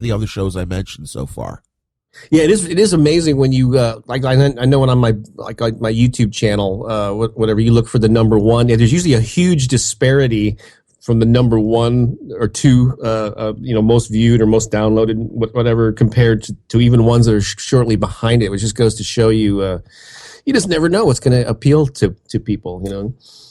the other shows I mentioned so far. Yeah, it is amazing when you like. I know when on my my YouTube channel, whatever, you look for the number one. There's usually a huge disparity from the number one or two, most viewed or most downloaded, whatever, compared to even ones that are shortly behind it, which just goes to show you, you just never know what's going to appeal to people,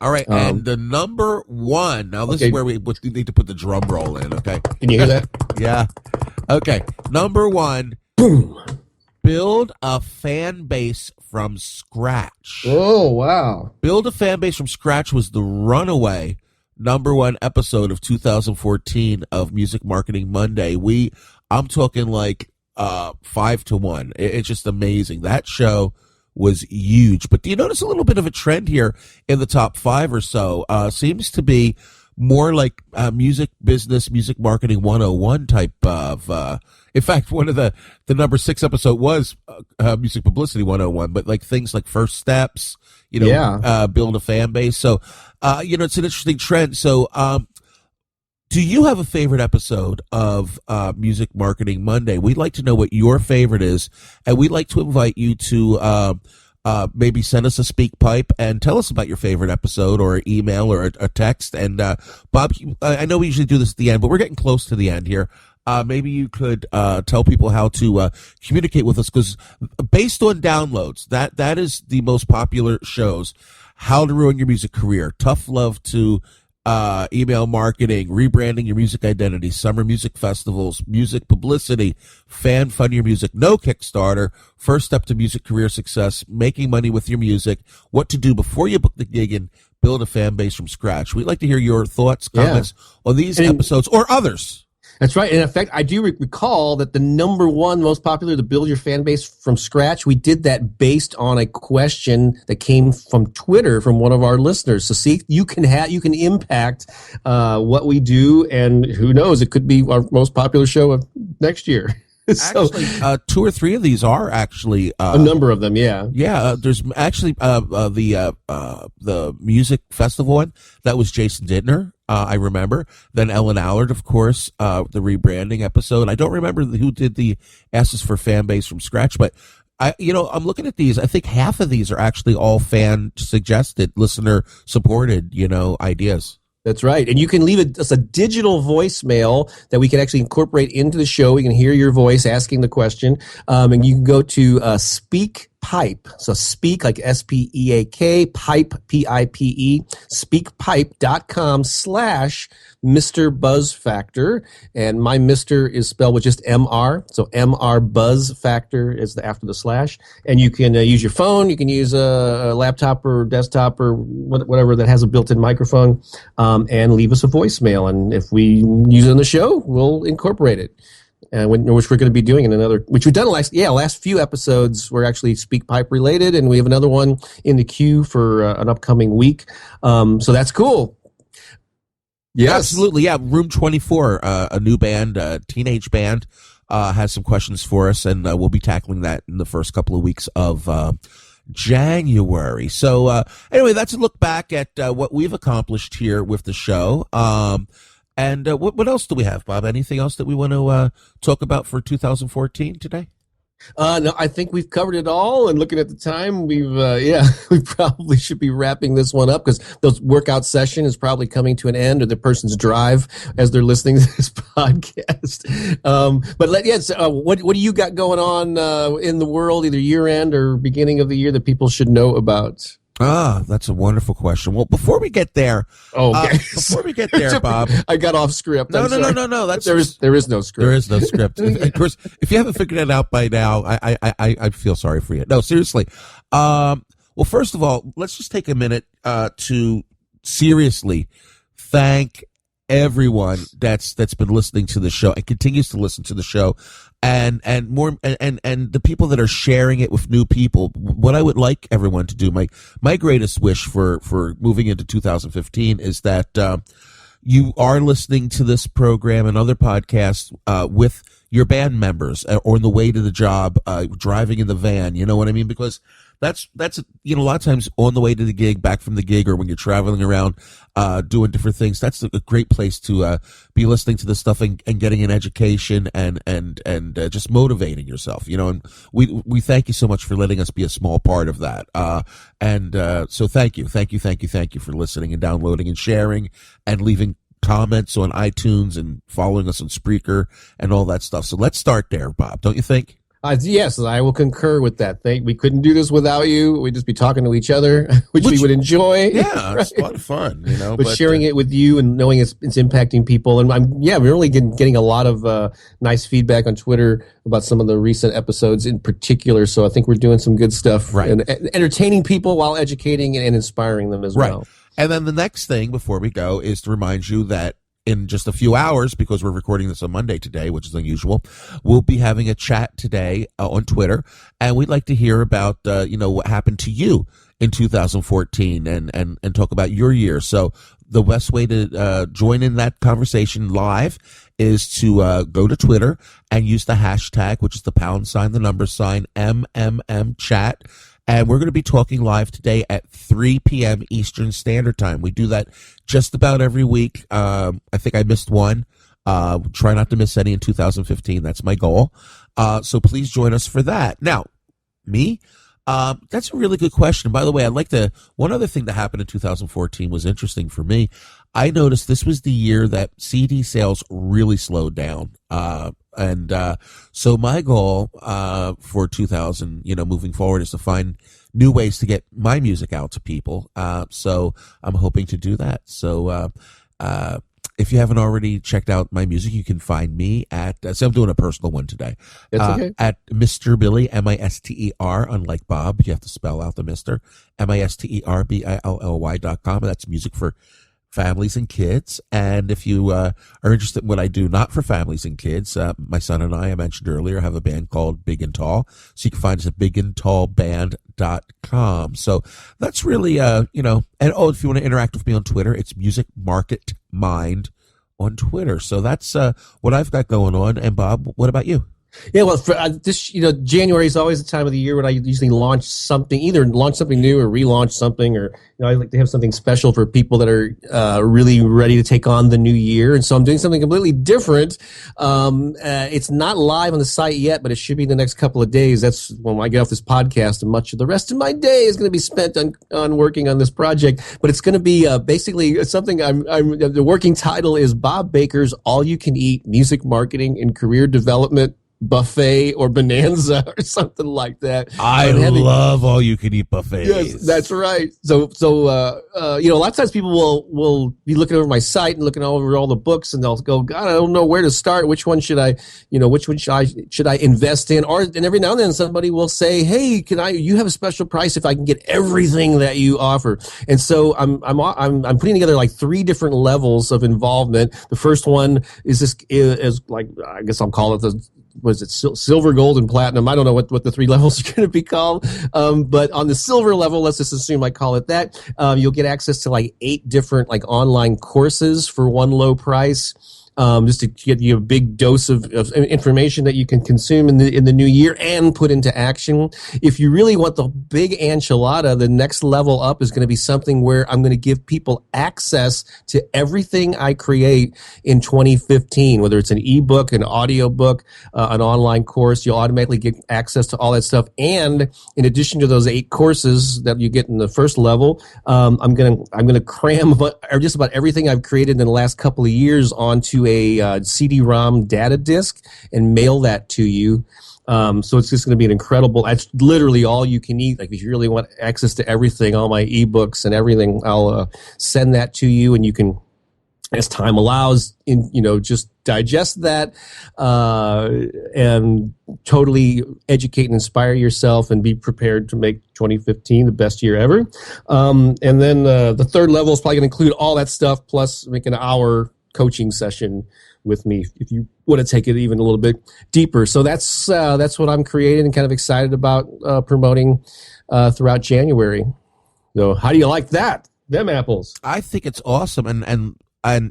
All right, and the number one. Now, this is where we need to put the drum roll in, okay? Can you hear that? Yeah. Okay, number one. Boom. Build a fan base from scratch. Oh, wow. Build a fan base from scratch was the runaway number one episode of 2014 of Music Marketing Monday. I'm talking like 5-1. It's just amazing. That show was huge. But do you notice a little bit of a trend here in the top 5 or so? Seems to be more like music business, music marketing 101 type of. In fact, one of the number 6 episode was music publicity 101, but like things like first steps, build a fan base. So, it's an interesting trend. So, do you have a favorite episode of Music Marketing Monday? We'd like to know what your favorite is, and we'd like to invite you to maybe send us a speak pipe and tell us about your favorite episode, or email, or a text. And Bob, I know we usually do this at the end, but we're getting close to the end here. Maybe you could tell people how to communicate with us, because based on downloads, that is the most popular shows. How to Ruin Your Music Career, Tough Love to Email Marketing, Rebranding Your Music Identity, Summer Music Festivals, Music Publicity, Fan Fund Your Music, No Kickstarter, First Step to Music Career Success, Making Money with Your Music, What to Do Before You Book the Gig, and Build a Fan Base from Scratch. We'd like to hear your thoughts, comments on these episodes or others. That's right. In fact, I do recall that the number one most popular, to build your fan base from scratch, we did that based on a question that came from Twitter from one of our listeners. So see, you can impact what we do, and who knows, it could be our most popular show of next year. Actually, 2 or 3 of these are actually a number of them. Yeah. There's actually the music festival one that was Jason Dittner. I remember. Then Ellen Allard, of course, the rebranding episode. I don't remember who did the Asses for Fan Base from scratch, but I'm looking at these. I think half of these are actually all fan suggested, listener supported, ideas. That's right. And you can leave us a digital voicemail that we can actually incorporate into the show. We can hear your voice asking the question. And you can go to Speak Pipe. So speak, like SPEAK, pipe, PIPE, speakpipe.com/Mr. Buzz Factor. And my Mr. is spelled with just MR. So MR Buzz Factor is after the slash. And you can use your phone. You can use a laptop or desktop or whatever that has a built-in microphone, and leave us a voicemail. And if we use it on the show, we'll incorporate it. Which we're going to be doing in which we've done last few episodes were actually Speak Pipe related, and we have another one in the queue for an upcoming week. So that's cool. Yes, absolutely. Yeah, Room 24, a new band, a teenage band, has some questions for us, and we'll be tackling that in the first couple of weeks of January. So anyway, that's a look back at what we've accomplished here with the show. And what else do we have, Bob? Anything else that we want to talk about for 2014 today? No, I think we've covered it all. And looking at the time, we probably should be wrapping this one up, because those workout session is probably coming to an end, or the person's drive as they're listening to this podcast. What do you got going on in the world, either year end or beginning of the year, that people should know about? That's a wonderful question. Well, before we get there, Bob, I got off script. No. There is no script. There is no script. Of course, if you haven't figured it out by now, I feel sorry for you. No, seriously. Well, first of all, let's just take a minute to seriously thank everyone that's been listening to the show and continues to listen to the show, and the people that are sharing it with new people. What I would like everyone to do, my greatest wish for moving into 2015, is that you are listening to this program and other podcasts with your band members, or on the way to the job, driving in the van. You know what I mean? Because that's a lot of times on the way to the gig, back from the gig, or when you're traveling around doing different things, that's a great place to be listening to this stuff and getting an education and just motivating yourself. And we thank you so much for letting us be a small part of that. So thank you for listening and downloading and sharing and leaving comments on iTunes and following us on Spreaker and all that stuff. So let's start there, Bob. Don't you think? Yes, I will concur with that. We couldn't do this without you. We'd just be talking to each other, which we would enjoy. Yeah, right? It's a lot of fun, But sharing it with you and knowing it's impacting people, and we're really getting a lot of nice feedback on Twitter about some of the recent episodes in particular. So I think we're doing some good stuff, right? And entertaining people while educating and inspiring them as well. And then the next thing before we go is to remind you that in just a few hours, because we're recording this on Monday today, which is unusual, we'll be having a chat today on Twitter, and we'd like to hear about what happened to you in 2014 and talk about your year. So the best way to join in that conversation live is to go to Twitter and use the hashtag, which is the #, MMM chat. And we're going to be talking live today at 3 p.m. Eastern Standard Time. We do that just about every week. I think I missed one. Try not to miss any in 2015. That's my goal. So please join us for that. Now, me? That's a really good question. By the way, one other thing that happened in 2014 was interesting for me. I noticed this was the year that CD sales really slowed down. So my goal for 2000, moving forward, is to find new ways to get my music out to people. So I'm hoping to do that. So if you haven't already checked out my music, you can find me at, so I'm doing a personal one today. That's okay. At Mr. Billy, Mister, unlike Bob, you have to spell out the Mr. MisterBilly.com. That's music for families and kids. And if you are interested in what I do, not for families and kids, my son and I mentioned earlier, have a band called Big and Tall. So you can find us at bigandtallband.com. So that's really, and if you want to interact with me on Twitter, it's Music Market Mind on Twitter. So that's what I've got going on. And Bob, what about you? Yeah, well, for January is always the time of the year when I usually launch something, either launch something new or relaunch something, or I like to have something special for people that are really ready to take on the new year. And so I'm doing something completely different. It's not live on the site yet, but it should be in the next couple of days. That's when I get off this podcast, and much of the rest of my day is going to be spent on working on this project. But it's going to be basically something. The working title is Bob Baker's All You Can Eat Music Marketing and Career Development Buffet or Bonanza or something like that. I love all you can eat buffets. Yes, that's right. So a lot of times people will be looking over my site and looking over all the books, and they'll go, God, I don't know where to start. Which one should I invest in? And every now and then somebody will say, hey, you have a special price if I can get everything that you offer. And so I'm putting together like 3 different levels of involvement. The first one is like, I guess I'll call it silver, gold, and platinum. I don't know what the 3 levels are going to be called. But on the silver level, let's just assume I call it that. You'll get access to like 8 different like online courses for one low price. Just to get you a big dose of information that you can consume in the new year and put into action. If you really want the big enchilada, the next level up is going to be something where I'm going to give people access to everything I create in 2015, whether it's an ebook, an audiobook, an online course. You'll automatically get access to all that stuff. And in addition to those 8 courses that you get in the first level, I'm going to cram just about everything I've created in the last couple of years onto a CD-ROM data disk and mail that to you. So it's just going to be an incredible, that's literally all you can eat. Like if you really want access to everything, all my ebooks and everything, I'll send that to you, and you can, as time allows, just digest that and totally educate and inspire yourself and be prepared to make 2015 the best year ever. And then the third level is probably going to include all that stuff, plus make an hour coaching session with me if you want to take it even a little bit deeper. So that's what I'm creating and kind of excited about promoting throughout January. So how do you like that? Them apples. I think it's awesome, and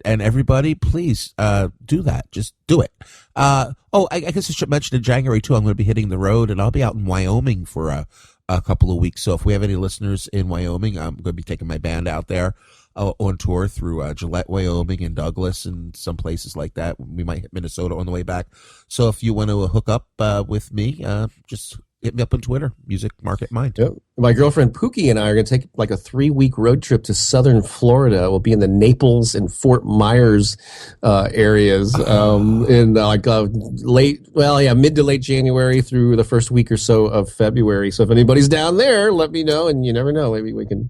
everybody, please do that. Just do it. I guess I should mention in January too, I'm going to be hitting the road, and I'll be out in Wyoming for a couple of weeks. So if we have any listeners in Wyoming, I'm going to be taking my band out there on tour through Gillette, Wyoming, and Douglas, and some places like that. We might hit Minnesota on the way back. So if you want to hook up with me, just hit me up on Twitter, Music Market Mind. Yep. My girlfriend Pookie and I are going to take like a 3-week road trip to southern Florida. We'll be in the Naples and Fort Myers areas in mid to late January through the first week or so of February. So if anybody's down there, let me know, and you never know, maybe we can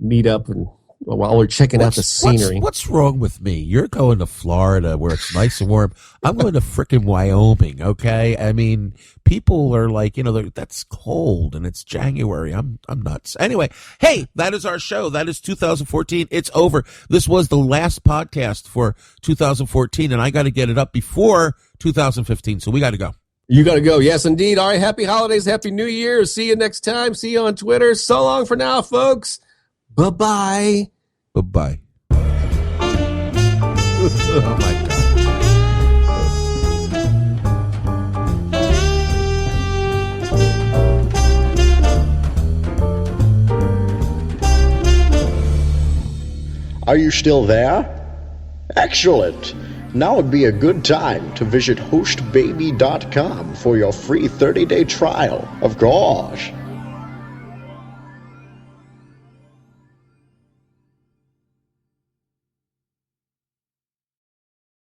meet up and while we're checking out the scenery. What's wrong with me? You're going to Florida where it's nice and warm. I'm going to frickin' Wyoming, okay? I mean, people are like, that's cold and it's January. I'm nuts. Anyway, hey, that is our show. That is 2014. It's over. This was the last podcast for 2014, and I got to get it up before 2015, so we got to go. You got to go. Yes, indeed. All right, happy holidays, happy New Year. See you next time. See you on Twitter. So long for now, folks. Bye-bye. Bye-bye. Oh, my God. Are you still there? Excellent. Now would be a good time to visit hostbaby.com for your free 30-day trial. Of course.